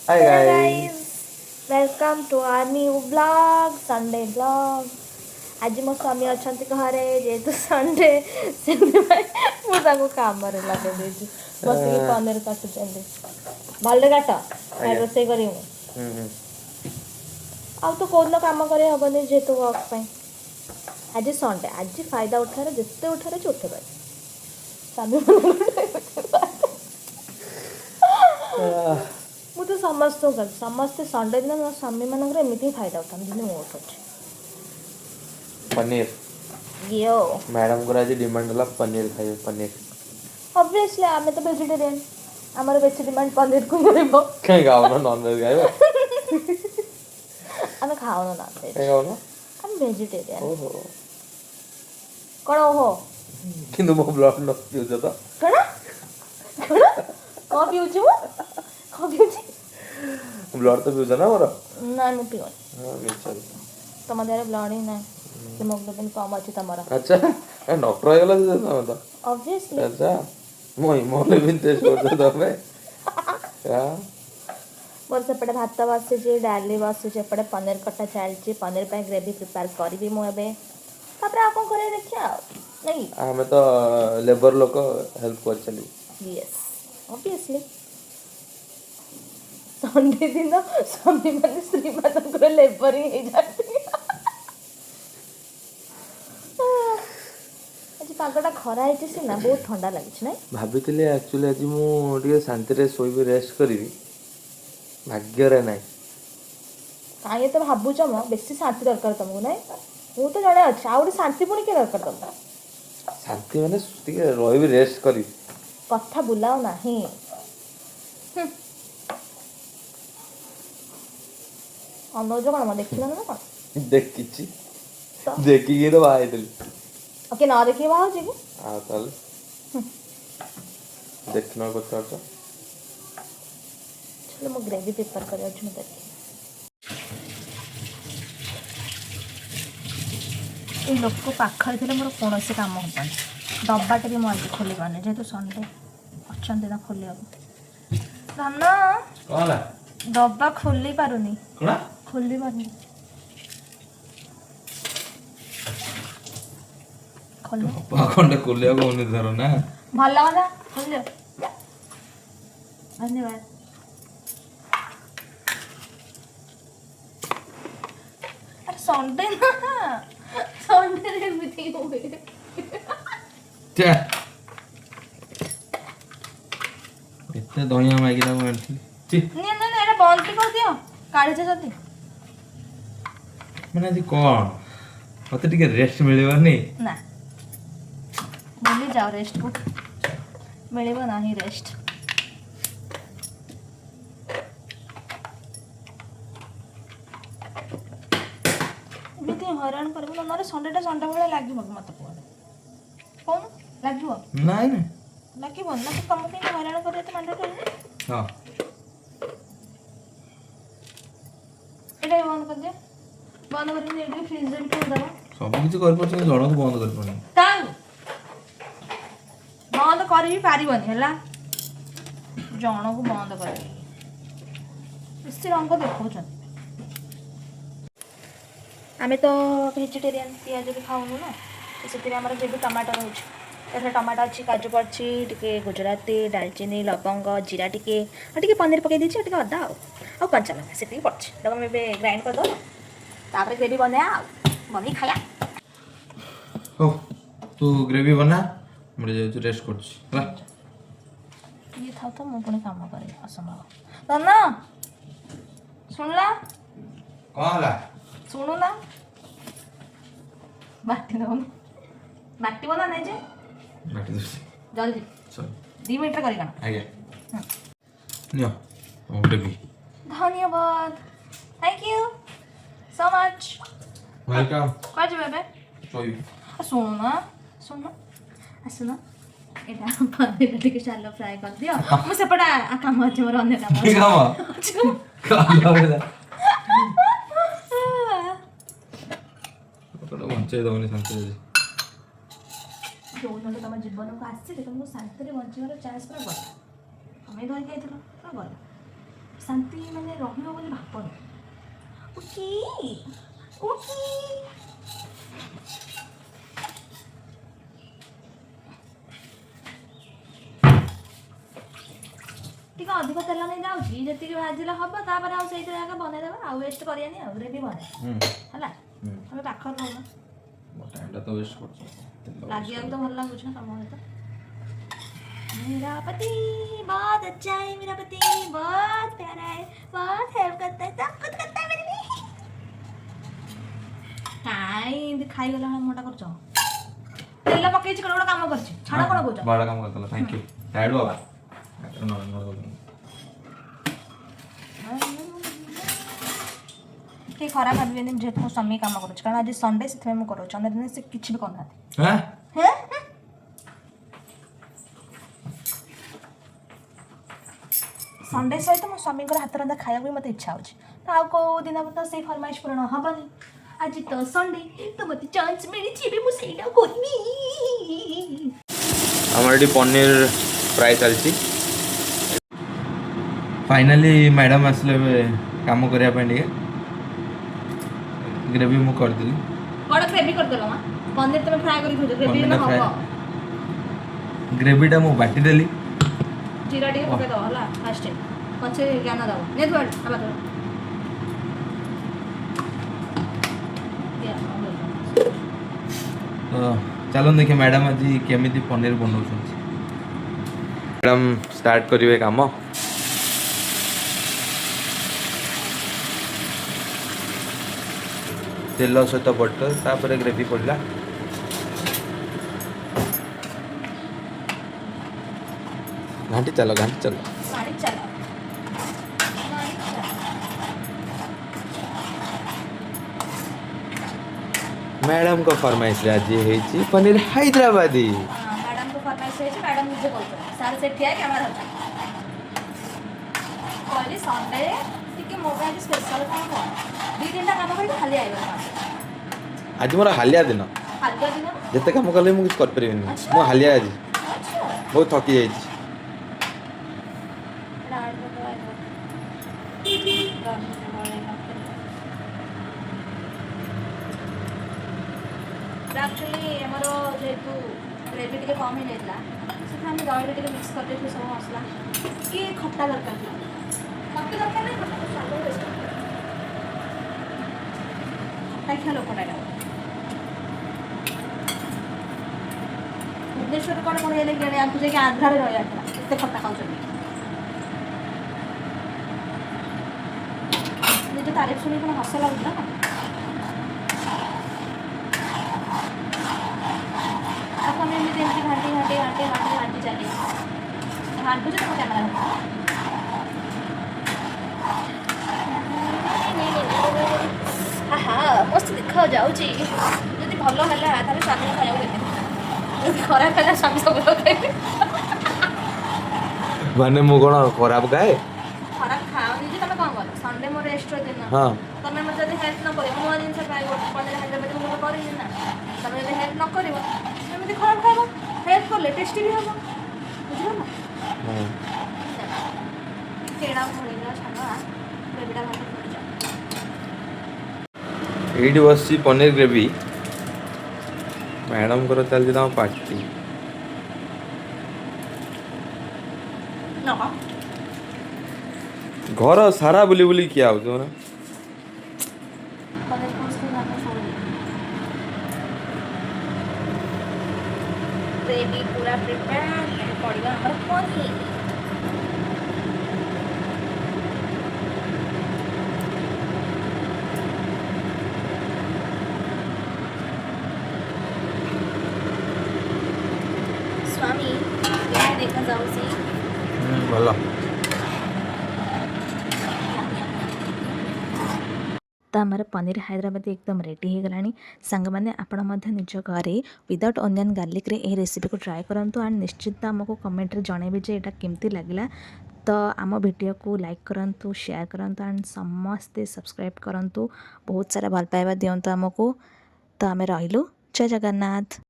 Hi Hello guys. guys, welcome to our new vlog, Sunday vlog. आज मो स्वामी अच्छा घरे जेहेतु संडे से मुझे कम लगे बस पनीर काटुच्च भले काट आज्ञा रोसे कर तो कौन कम कर हेनी जेहेतु वर्क आज संडे आज फायदा उठार जिते उठार उठे पाए स्वामी ମୁଁ ତ ସମସ୍ତଙ୍କୁ କହିବି ସମସ୍ତେ ସଣ୍ଡେ ଦିନ ମୋ ସ୍ୱାମୀମାନଙ୍କର ଏମିତି ହିଁ ଫାଇଦା ଉଠାନ୍ତି ଯେମିତି ମୁଁ ଉଠୁଛି पनीर ଇୟୋ मैडम को आज डिमांड होला पनीर खाइए पनीर ଅବଭିୟସଲି ଆମେ ତ ଭେଜିଟେରିଆନ୍ ଆମର ବେଶୀ ଡିମାଣ୍ଡ ପନିରକୁ ମିଳିବ कहीं खाओ नॉन वेज खाइबो ଆମେ ଖାଉନୁ ନନଭେଜ୍ कहीं खाओ ଆମେ ଭେଜିଟେରିଆନ୍ ओहो କ'ଣ ଓହୋ କିନ୍ତୁ ମୋ ବ୍ଲଡ୍ ନ ପିଉଛ ତ କ'ଣ କ'ଣ କ'ଣ ପିଉଛି ମୁଁ କ'ଣ ପିଉଛି ବ୍ଲଡ୍ ତ ପିଉଛ ନା ମୋର ନାଇଁ ମୁଁ ପିଉନି ହଁ ମିଛ ତମ ଦେହରେ ବ୍ଲଡ୍ ହିଁ ନାହିଁ ହିମୋଗ୍ଲୋବିନ୍ କମ୍ ଅଛି ତମର ଆଚ୍ଛା ଡକ୍ଟର ହେଇଗଲା ଯେ ତମେ ତ ଅବଭିୟସଲି ଆଚ୍ଛା ମୋ ହିମୋଗ୍ଲୋବିନ୍ ଟେଷ୍ଟ କରୁଛ ତମେ ମୋର ସେପଟେ ଭାତ ବସିଛି ଡାଲି ବସିଛି ଏପଟେ ପନିର କଟା ଚାଲିଛି ପନିର ପାଇଁ ଗ୍ରେଭି ପ୍ରିପେୟାର କରିବି ମୁଁ ଏବେ ତାପରେ ଆଉ କ'ଣ କରିବା ଦେଖିବା ଆଉ ନାଇଁ ଆମେ ତ ଲେବର ଲୋକ ହେଲ୍ପ କରିଚାଲିବୁ ୟେସ୍ ଅବଭିୟସଲି ସଣ୍ଡେ ଦିନ ସ୍ୱାମୀମାନେ ସ୍ତ୍ରୀମାନଙ୍କର ଲେବରିଂ ହେଇଯାନ୍ତି ଆଜି ପାଗଟା ଖରା ହେଇଛି ସିନା ବହୁତ ଥଣ୍ଡା ଲାଗୁଛି ନାଇଁ ଭାବିଥିଲି ଆକ୍ଚୁଆଲି ଆଜି ମୁଁ ଟିକେ ଶାନ୍ତିରେ ଶୋଇବି ରେଷ୍ଟ କରିବି ଭାଗ୍ୟରେ ନାହିଁ କାହିଁ ଏତେ ଭାବୁଛ ମ ବେଶୀ ଶାନ୍ତି ଦରକାର ତମକୁ ନାଇଁ ମୁଁ ତ ଜଣେ ଅଛି ଆଉ ଗୋଟେ ଶାନ୍ତି ପୁଣି କିଏ ଦରକାର ତମକୁ ଶାନ୍ତି ମାନେ ଟିକେ ରହିବି ରେଷ୍ଟ କରିବି କଥା ବୁଲାଉ ନାହିଁ ଅନଉଛ କ'ଣ ମ ଦେଖିଲ ନା କ'ଣ ଦେଖିଛି ଦେଖିକି ତ ବାହା ହେଇଥିଲି ଓକେ ନ ଦେଖିକି ବାହା ହେଉଛି କି ଆଉ ତାହେଲେ ଦେଖିନ ପଚାରୁଛ ଚାଲ ମୁଁ ଗ୍ରେଭି ପ୍ରିପେୟାର କରିଯାଉଛି ମୁଁ ଦେଖି ଏଇ ଲୋକ ପାଖରେ ଥିଲେ ମୋର କୌଣସି କାମ ହେବନି ଡବାଟା ବି ମୁଁ ଆଜି ଖୋଲିବାନି ଯେହେତୁ ସଣ୍ଡେ ଅଛନ୍ତି ନା ଖୋଲିବାକୁ ଧନ କ'ଣ ହେଲା ଡବା ଖୋଲି ପାରୁନି କ'ଣ ଖୋଲି ପାରୁନି ଖୋଲ ଖଣ୍ଡେ ଖୋଲିବାକୁ ହଉନି ଧର ନା ଭଲ କଥା ଖୋଲିଲ ଧନ୍ୟବାଦ ଆରେ ସଣ୍ଡେ ନା ସଣ୍ଡେରେ ଏମିତି ହୁଏ ଏତେ ଦହିଆ ମାଗିଲା ମୁଁ ଆଣିଥିଲି ନା ନା ନା ଏଇଟା ବନ୍ଦ ବି କରିଦିଅ କାଢିଛ ଯଦି ମାନେ ଆଜି କ'ଣ ମତେ ଟିକେ ରେଷ୍ଟ ମିଳିବନି ନା ଭୁଲି ଯାଅ ରେଷ୍ଟକୁ ମିଳିବ ନାହିଁ ରେଷ୍ଟ ଏମିତି ହଇରାଣ କରିବ ନା ନହେଲେ ସଣ୍ଡେଟା ସଣ୍ଡେ ଭଳିଆ ଲାଗିବ କି ମତେ କୁହ କହୁନ ଲାଗିବ ନାଇଁ ନା ଲାଗିବନି ନା ତମକୁ କେମିତି ହଇରାଣ କରିବା ତ ମାଣ୍ଡ ହଁ ଏଇଟା ବି ବନ୍ଦ କରିଦିଅ ବନ୍ଦ କରିକି ଏଇଠି ଫ୍ରିଜରେ ଥୋଇଦେବ ସବୁ କିଛି କରିପାରୁଛନ୍ତି ଜଣକୁ ବନ୍ଦ କରିପାରୁନି କାଇଁ ବନ୍ଦ କରି ବି ପାରିବନି ହେଲା ଜଣକୁ ବନ୍ଦ କରିବି ବେଶୀ ରଙ୍ଗ ଦେଖାଉଛନ୍ତି ଆମେ ତ ଭେଜିଟେରିଆନ୍ ପିଆଜ ବି ଖାଉନୁ ନା ସେଥିପାଇଁ ଆମର ଯେହେତୁ ଟମାଟୋ ରହୁଛି ଏଥିରେ ଟମାଟୋ ଅଛି କାଜୁ ପଡ଼ିଛି ଟିକେ ଗୁଜୁରାତି ଡାଲଚିନି ଲବଙ୍ଗ ଜିରା ଟିକେ ଆଉ ଟିକେ ପନିର ପକାଇ ଦେଇଛି ଆଉ ଟିକେ ଅଦା ଆଉ କଞ୍ଚା ଲଙ୍କା ସେତିକି ପଡ଼ିଛି ତାକୁ ଆମେ ଏବେ ଗ୍ରାଇଣ୍ଡ କରିଦେବା ତାପରେ ଗ୍ରେଭି ବନେଇବା ଆଉ ବନେଇ ଖାଇବା ହଉ ତୁ ଗ୍ରେଭି ବନା ମୁଁ ଯାଉଛି ରେଷ୍ଟ କରୁଛି ହେଲା ଇଏ ଥାଉ ତ ମୁଁ ପୁଣି କାମ କରିବି ଅସମ୍ଭବ ଧନ ଶୁଣିଲା କ'ଣ ହେଲା ଶୁଣୁନା ବାଟି ଦେଉନି ବାଟିବ ନା ନାଇଁ ଯେ ବାଟି ଦେଉଛି ଜଲ୍ଦି ସରି 2 ମିନିଟ୍ରେ କରିକା ଆଜ୍ଞା ନିଅ ମୋ ଗ୍ରେଭି ଧନ୍ୟବାଦ thank you so much welcome କୁଆଡ଼େ ଯିବେ ଏବେ ଶୋଇବି ଶୁଣୁନା ଆସୁନ ଏଇଟା ପନିର ଟିକେ ଚାଲ ଫ୍ରାଏ କରିଦିଅ ମୁଁ ସେପଟେ କାମ ଅଛି ମୋର ଅନ୍ୟ କାମ ଅଛି ବଞ୍ଚେଇ ଦେବନି ଶାନ୍ତିରେ ଯେଉଁଦିନ ତୁମ ଜୀବନକୁ ଆସିଲେ ତୁମକୁ ଶାନ୍ତିରେ ବଞ୍ଚିବାର ଚାନ୍ସ ପୁରା ଗଲା ତମେ ଧରିକି ଯାଇଥିଲ ପୁରା ଗଲା ଶାନ୍ତି ମାନେ ରହିବ ବୋଲି ଭାବନି। Okay okay. ଟିକେ ଅଧିକ ତେଲ ନେଇ ଯାଉଛି, ଯେତିକି ଭାଜିଲେ ହବ, ତାପରେ ଆଉ ସେଇଥିରେ ଆଗ ବନେଇଦେବା, ଆଉ ୱେଷ୍ଟ କରିବାନି, ଆଉ ଗ୍ରେଭି ବନେଇ ହେଲା। ତମେ ପାଖରେ ରହୁନ, ଟାଇମଟା ତ ୱେଷ୍ଟ କରୁଛ। ଲାଗିବାକୁ ତ ଭଲ ଲାଗୁଛି ନା ତମ ସହିତ। मेरा पति बहुत अच्छा है, मेरा पति बहुत प्यारा है, बहुत हेल्प करता है, सब कुछ करता है मेरे लिए। କାଇଁ ଏମିତି ଖାଇଗଲା ଭଳିଆ ମୁହଁଟା କରୁଛ? ତେଲ ପକେଇଛି କଣ ଗୋଟେ କାମ କରିଛି, ଛାଡ଼ କଣ କହୁଛ? ବଡ଼ କାମ କରିଦେଲ, ଥ୍ୟାଙ୍କ ୟୁ। ଡ୍ୟାଡ୍ ବାବା ଟିକେ ଖରାପ ଭାବିବେନି ଯେହେତୁ ମୋ ସ୍ୱାମୀ କାମ କରୁଛି, କାରଣ ଆଜି ସଣ୍ଡେ ସେଥିପାଇଁ ମୁଁ କରୁଛି, ଅନ୍ୟ ଦିନ ସେ କିଛି ବି କରୁନାହାନ୍ତି। ସଣ୍ଡେ ସହିତ ମୋ ସ୍ୱାମୀଙ୍କର ହାତ ରନ୍ଧା ଖାଇବାକୁ ବି ମୋତେ ଇଚ୍ଛା ହେଉଛି, ତ ଆଉ କେଉଁ ଦିନ ତ ସେଇ ଫରମାଇଶ ପୂରଣ ହେବନି। ଆଜି ତ ସଣ୍ଡେ, ତ ମୋତେ ଚାନ୍ସ ମିଳିଛି, ଏବେ ମୁଁ ସେଇଟା କରିବି। ଆମର ଏଠି ପନିର ଫ୍ରାଏ ଚାଲିଛି। फाइनाली मैडम आसले काम करने ଟିକେ ग्रेवी मु कर दिली। बड़ ग्रेवी कर देलो मां, पनीर तमे फ्राई करी खोजो, ग्रेवी न हो। ग्रेवीटा मु बाटी देली, जीरा टिके पके दो हला फास्ट पछे ज्ञान दो ने तो हला तो चलो देखिए मैडम आज केमिति पनीर बनाऊ। मैडम स्टार्ट करिवे काम। तेल सहित बटर तापर ग्रेवी पड़ला। घाटी चलो गाड़ी चलो मैडम को फरमाइश आज है पनीर हैदराबादी। मैडम को फरमाइश है, मैडम मुझे बोलते हैं सारे से ठिया कैमरा होता कहली संडे टिके मोबाइल स्पेशल काम कर दी तीनटा काम कर खाली आइबा। आज मोर हालिया दिन, हालिया दिन जिते काम कले मु किछ कर परिबिनी। मो हालिया आज बहुत थकी जाई। एक्चुअली आमर जेहेतु ग्रेवी टे कम ही जाता से दही टे मिक्स कर देते सब मसला कि खट्टा दरकार मत दरकार नहीं खट्टा खा लोकटा भुवनेश्वर कौन कौन ये आपको जाकि आंध्रा रही एत खट्टा खाऊँ निज तारीफ शुणी कौन हस लगुला घाटी घाटी घाटी घाटी घाटी घाटी चली घाटू तुम कैमरा हाँ मस्त देखा जाऊँगी जब भल है स्वामी खाया खराब है स्वामी सब खाइबे माने मु कोन खराब गाए खराब खाओनी जे तमे कोन कर संडे मो रेस्ट दिन हां तमे मते जदी हेल्प न करे मो दिन से ट्राई कर पनीर हैदराबाद मो करी ना तमे जदी हेल्प न करिवो एमती खराब खाइबो हेल्प करले टेस्टी भी होबो बुझलो ना हां केडा भणीला छाना बेबिडा भात पड़ जा एडी बसी पनीर ग्रेवी मैडम को चल जे पार्टी न घर सारा बुली बुली किया हो ना पनीर को उसके नाम छोड़ दे ग्रेवी पूरा प्रिपेयर पड़ेगा हमर पनीर स्वामी ये देखा जाऊ सी भला तो आमर पनीर हैदराबादी एकदम रेडी हो गलानी सांग मैंने आपण मध्य निज घरे विदाउट अनियन गार्लिक रे ए रेसिपी को ट्राई करूँ एंड निश्चित आमको कमेंट रे जनइबे जे एटा केमती लगला। तो आम वीडियो को लाइक करूँ शेयर करूँ एंड समस्ते सब्सक्राइब करूँ बहुत सारा भल पाइबा दिंतु आमको। तो आम रहिलु जय जगन्नाथ।